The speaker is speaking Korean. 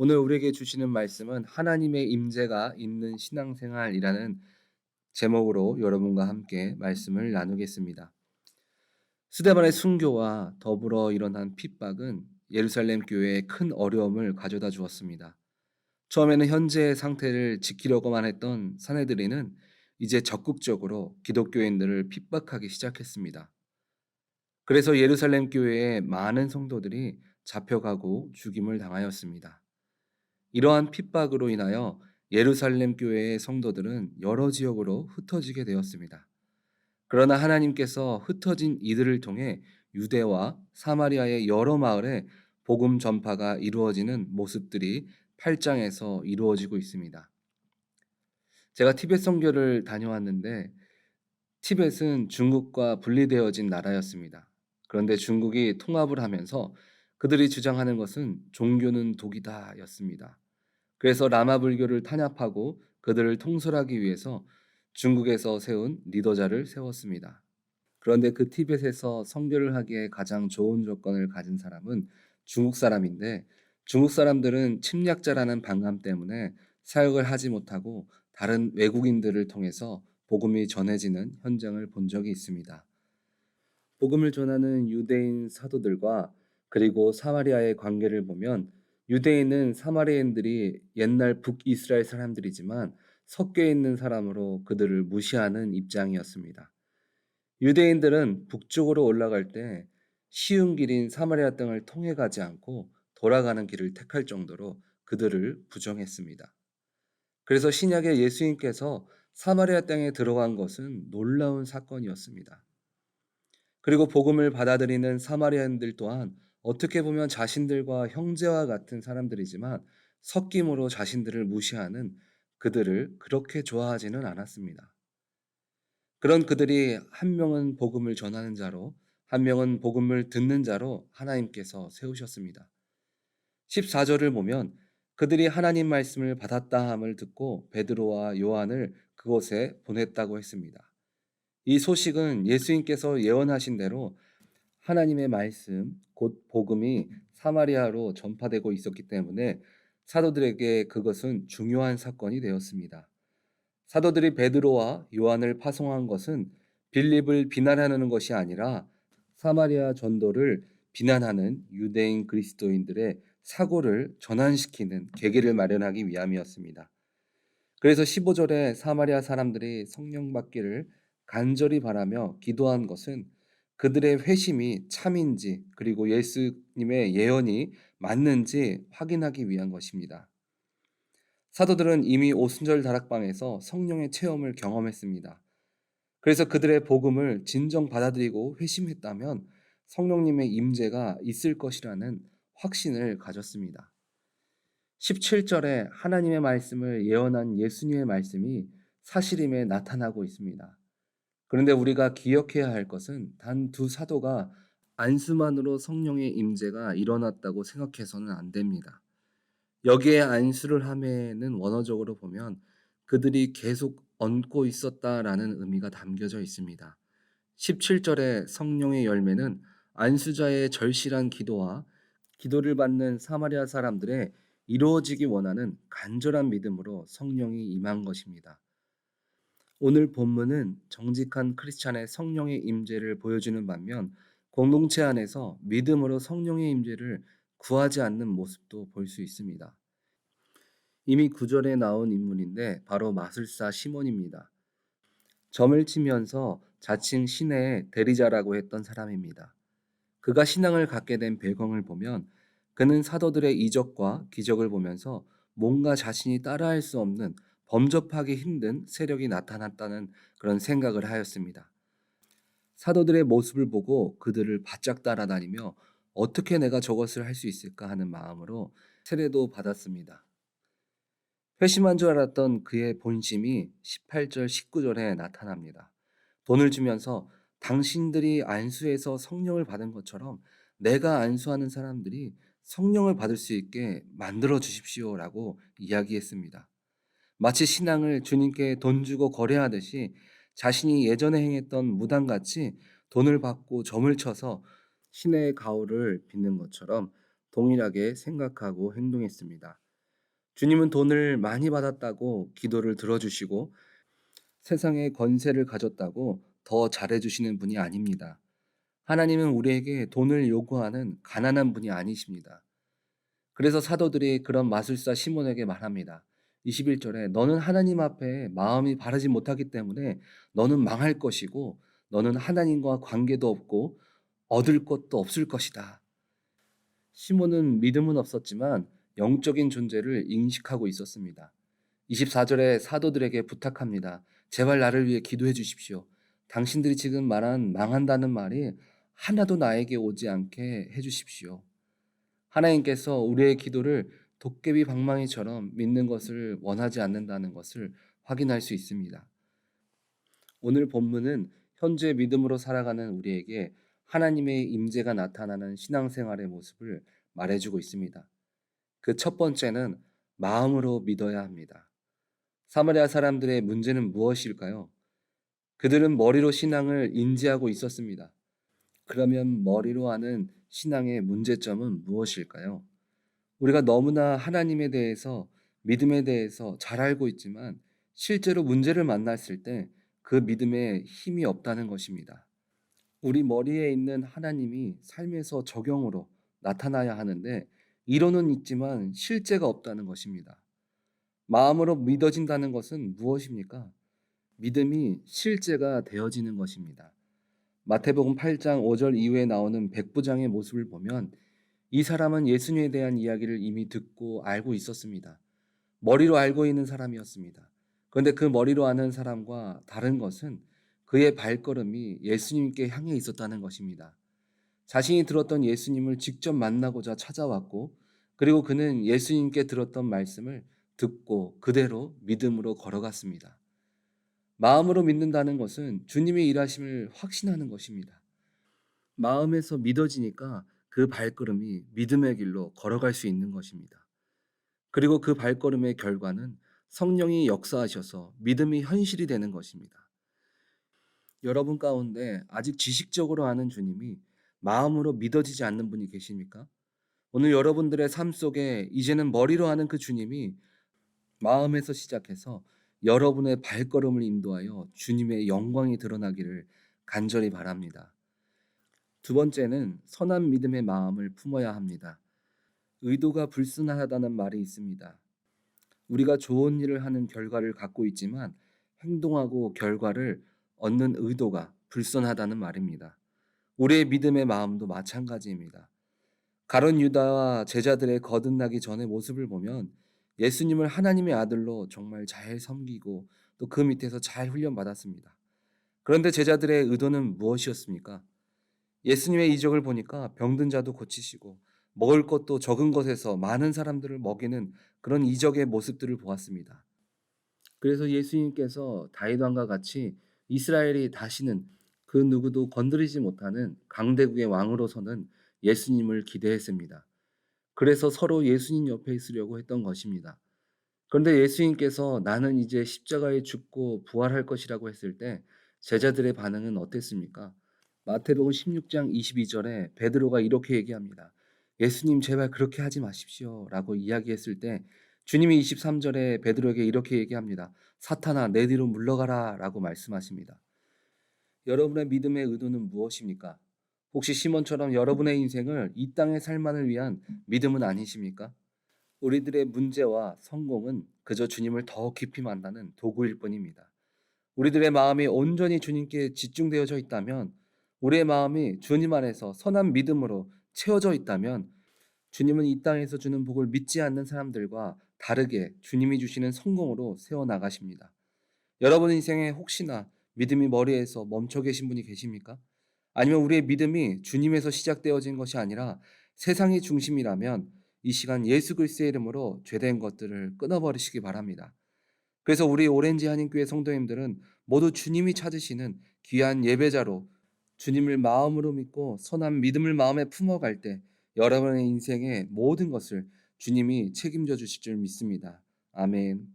오늘 우리에게 주시는 말씀은 하나님의 임재가 있는 신앙생활이라는 제목으로 여러분과 함께 말씀을 나누겠습니다. 스데반의 순교와 더불어 일어난 핍박은 예루살렘 교회에 큰 어려움을 가져다 주었습니다. 처음에는 현재의 상태를 지키려고만 했던 사내들이는 이제 적극적으로 기독교인들을 핍박하기 시작했습니다. 그래서 예루살렘 교회에 많은 성도들이 잡혀가고 죽임을 당하였습니다. 이러한 핍박으로 인하여 예루살렘 교회의 성도들은 여러 지역으로 흩어지게 되었습니다. 그러나 하나님께서 흩어진 이들을 통해 유대와 사마리아의 여러 마을에 복음 전파가 이루어지는 모습들이 8장에서 이루어지고 있습니다. 제가 티벳 선교를 다녀왔는데 티벳은 중국과 분리되어진 나라였습니다. 그런데 중국이 통합을 하면서 그들이 주장하는 것은 종교는 독이다였습니다. 그래서 라마 불교를 탄압하고 그들을 통솔하기 위해서 중국에서 세운 리더자를 세웠습니다. 그런데 그 티벳에서 선교를 하기에 가장 좋은 조건을 가진 사람은 중국 사람인데 중국 사람들은 침략자라는 반감 때문에 사역을 하지 못하고 다른 외국인들을 통해서 복음이 전해지는 현장을 본 적이 있습니다. 복음을 전하는 유대인 사도들과 그리고 사마리아의 관계를 보면 유대인은 사마리아인들이 옛날 북이스라엘 사람들이지만 섞여 있는 사람으로 그들을 무시하는 입장이었습니다. 유대인들은 북쪽으로 올라갈 때 쉬운 길인 사마리아 땅을 통해 가지 않고 돌아가는 길을 택할 정도로 그들을 부정했습니다. 그래서 신약의 예수님께서 사마리아 땅에 들어간 것은 놀라운 사건이었습니다. 그리고 복음을 받아들이는 사마리아인들 또한 어떻게 보면 자신들과 형제와 같은 사람들이지만 섞임으로 자신들을 무시하는 그들을 그렇게 좋아하지는 않았습니다. 그런 그들이 한 명은 복음을 전하는 자로 한 명은 복음을 듣는 자로 하나님께서 세우셨습니다. 14절을 보면 그들이 하나님 말씀을 받았다 함을 듣고 베드로와 요한을 그곳에 보냈다고 했습니다. 이 소식은 예수님께서 예언하신 대로 하나님의 말씀, 곧 복음이 사마리아로 전파되고 있었기 때문에 사도들에게 그것은 중요한 사건이 되었습니다. 사도들이 베드로와 요한을 파송한 것은 빌립을 비난하는 것이 아니라 사마리아 전도를 비난하는 유대인 그리스도인들의 사고를 전환시키는 계기를 마련하기 위함이었습니다. 그래서 15절에 사마리아 사람들이 성령 받기를 간절히 바라며 기도한 것은 그들의 회심이 참인지 그리고 예수님의 예언이 맞는지 확인하기 위한 것입니다. 사도들은 이미 오순절 다락방에서 성령의 체험을 경험했습니다. 그래서 그들의 복음을 진정 받아들이고 회심했다면 성령님의 임재가 있을 것이라는 확신을 가졌습니다. 17절에 하나님의 말씀을 예언한 예수님의 말씀이 사실임에 나타나고 있습니다. 그런데 우리가 기억해야 할 것은 단 두 사도가 안수만으로 성령의 임재가 일어났다고 생각해서는 안 됩니다. 여기에 안수를 함에는 원어적으로 보면 그들이 계속 얹고 있었다라는 의미가 담겨져 있습니다. 17절의 성령의 열매는 안수자의 절실한 기도와 기도를 받는 사마리아 사람들의 이루어지기 원하는 간절한 믿음으로 성령이 임한 것입니다. 오늘 본문은 정직한 크리스찬의 성령의 임재를 보여주는 반면 공동체 안에서 믿음으로 성령의 임재를 구하지 않는 모습도 볼 수 있습니다. 이미 구절에 나온 인물인데 바로 마술사 시몬입니다. 점을 치면서 자칭 신의 대리자라고 했던 사람입니다. 그가 신앙을 갖게 된 배경을 보면 그는 사도들의 이적과 기적을 보면서 뭔가 자신이 따라할 수 없는 범접하기 힘든 세력이 나타났다는 그런 생각을 하였습니다. 사도들의 모습을 보고 그들을 바짝 따라다니며 어떻게 내가 저것을 할 수 있을까 하는 마음으로 세례도 받았습니다. 회심한 줄 알았던 그의 본심이 18절, 19절에 나타납니다. 돈을 주면서 당신들이 안수해서 성령을 받은 것처럼 내가 안수하는 사람들이 성령을 받을 수 있게 만들어 주십시오라고 이야기했습니다. 마치 신앙을 주님께 돈 주고 거래하듯이 자신이 예전에 행했던 무당같이 돈을 받고 점을 쳐서 신의 가호를 빚는 것처럼 동일하게 생각하고 행동했습니다. 주님은 돈을 많이 받았다고 기도를 들어주시고 세상에 권세를 가졌다고 더 잘해주시는 분이 아닙니다. 하나님은 우리에게 돈을 요구하는 가난한 분이 아니십니다. 그래서 사도들이 그런 마술사 시몬에게 말합니다. 21절에 너는 하나님 앞에 마음이 바르지 못하기 때문에 너는 망할 것이고 너는 하나님과 관계도 없고 얻을 것도 없을 것이다. 시몬은 믿음은 없었지만 영적인 존재를 인식하고 있었습니다. 24절에 사도들에게 부탁합니다. 제발 나를 위해 기도해 주십시오. 당신들이 지금 말한 망한다는 말이 하나도 나에게 오지 않게 해 주십시오. 하나님께서 우리의 기도를 도깨비 방망이처럼 믿는 것을 원하지 않는다는 것을 확인할 수 있습니다. 오늘 본문은 현재 믿음으로 살아가는 우리에게 하나님의 임재가 나타나는 신앙생활의 모습을 말해주고 있습니다. 그 첫 번째는 마음으로 믿어야 합니다. 사마리아 사람들의 문제는 무엇일까요? 그들은 머리로 신앙을 인지하고 있었습니다. 그러면 머리로 하는 신앙의 문제점은 무엇일까요? 우리가 너무나 하나님에 대해서, 믿음에 대해서 잘 알고 있지만 실제로 문제를 만났을 때 그 믿음에 힘이 없다는 것입니다. 우리 머리에 있는 하나님이 삶에서 적용으로 나타나야 하는데 이론은 있지만 실제가 없다는 것입니다. 마음으로 믿어진다는 것은 무엇입니까? 믿음이 실제가 되어지는 것입니다. 마태복음 8장 5절 이후에 나오는 백부장의 모습을 보면 이 사람은 예수님에 대한 이야기를 이미 듣고 알고 있었습니다. 머리로 알고 있는 사람이었습니다. 그런데 그 머리로 아는 사람과 다른 것은 그의 발걸음이 예수님께 향해 있었다는 것입니다. 자신이 들었던 예수님을 직접 만나고자 찾아왔고, 그리고 그는 예수님께 들었던 말씀을 듣고 그대로 믿음으로 걸어갔습니다. 마음으로 믿는다는 것은 주님의 일하심을 확신하는 것입니다. 마음에서 믿어지니까 그 발걸음이 믿음의 길로 걸어갈 수 있는 것입니다. 그리고 그 발걸음의 결과는 성령이 역사하셔서 믿음이 현실이 되는 것입니다. 여러분 가운데 아직 지식적으로 아는 주님이 마음으로 믿어지지 않는 분이 계십니까? 오늘 여러분들의 삶 속에 이제는 머리로 아는 그 주님이 마음에서 시작해서 여러분의 발걸음을 인도하여 주님의 영광이 드러나기를 간절히 바랍니다. 두 번째는 선한 믿음의 마음을 품어야 합니다. 의도가 불순하다는 말이 있습니다. 우리가 좋은 일을 하는 결과를 갖고 있지만 행동하고 결과를 얻는 의도가 불순하다는 말입니다. 우리의 믿음의 마음도 마찬가지입니다. 가룟 유다와 제자들의 거듭나기 전의 모습을 보면 예수님을 하나님의 아들로 정말 잘 섬기고 또 그 밑에서 잘 훈련받았습니다. 그런데 제자들의 의도는 무엇이었습니까? 예수님의 이적을 보니까 병든 자도 고치시고 먹을 것도 적은 것에서 많은 사람들을 먹이는 그런 이적의 모습들을 보았습니다. 그래서 예수님께서 다윗 왕과 같이 이스라엘이 다시는 그 누구도 건드리지 못하는 강대국의 왕으로서는 예수님을 기대했습니다. 그래서 서로 예수님 옆에 있으려고 했던 것입니다. 그런데 예수님께서 나는 이제 십자가에 죽고 부활할 것이라고 했을 때 제자들의 반응은 어땠습니까? 마태복음 16장 22절에 베드로가 이렇게 얘기합니다. 예수님 제발 그렇게 하지 마십시오 라고 이야기했을 때 주님이 23절에 베드로에게 이렇게 얘기합니다. 사탄아 내 뒤로 물러가라 라고 말씀하십니다. 여러분의 믿음의 의도는 무엇입니까? 혹시 시몬처럼 여러분의 인생을 이 땅의 살만을 위한 믿음은 아니십니까? 우리들의 문제와 성공은 그저 주님을 더 깊이 만나는 도구일 뿐입니다. 우리들의 마음이 온전히 주님께 집중되어져 있다면, 우리의 마음이 주님 안에서 선한 믿음으로 채워져 있다면 주님은 이 땅에서 주는 복을 믿지 않는 사람들과 다르게 주님이 주시는 성공으로 세워나가십니다. 여러분 인생에 혹시나 믿음이 머리에서 멈춰 계신 분이 계십니까? 아니면 우리의 믿음이 주님에서 시작되어진 것이 아니라 세상이 중심이라면 이 시간 예수 그리스도의 이름으로 죄된 것들을 끊어버리시기 바랍니다. 그래서 우리 오렌지 한인교회 성도님들은 모두 주님이 찾으시는 귀한 예배자로 주님을 마음으로 믿고 선한 믿음을 마음에 품어갈 때 여러분의 인생의 모든 것을 주님이 책임져 주실 줄 믿습니다. 아멘.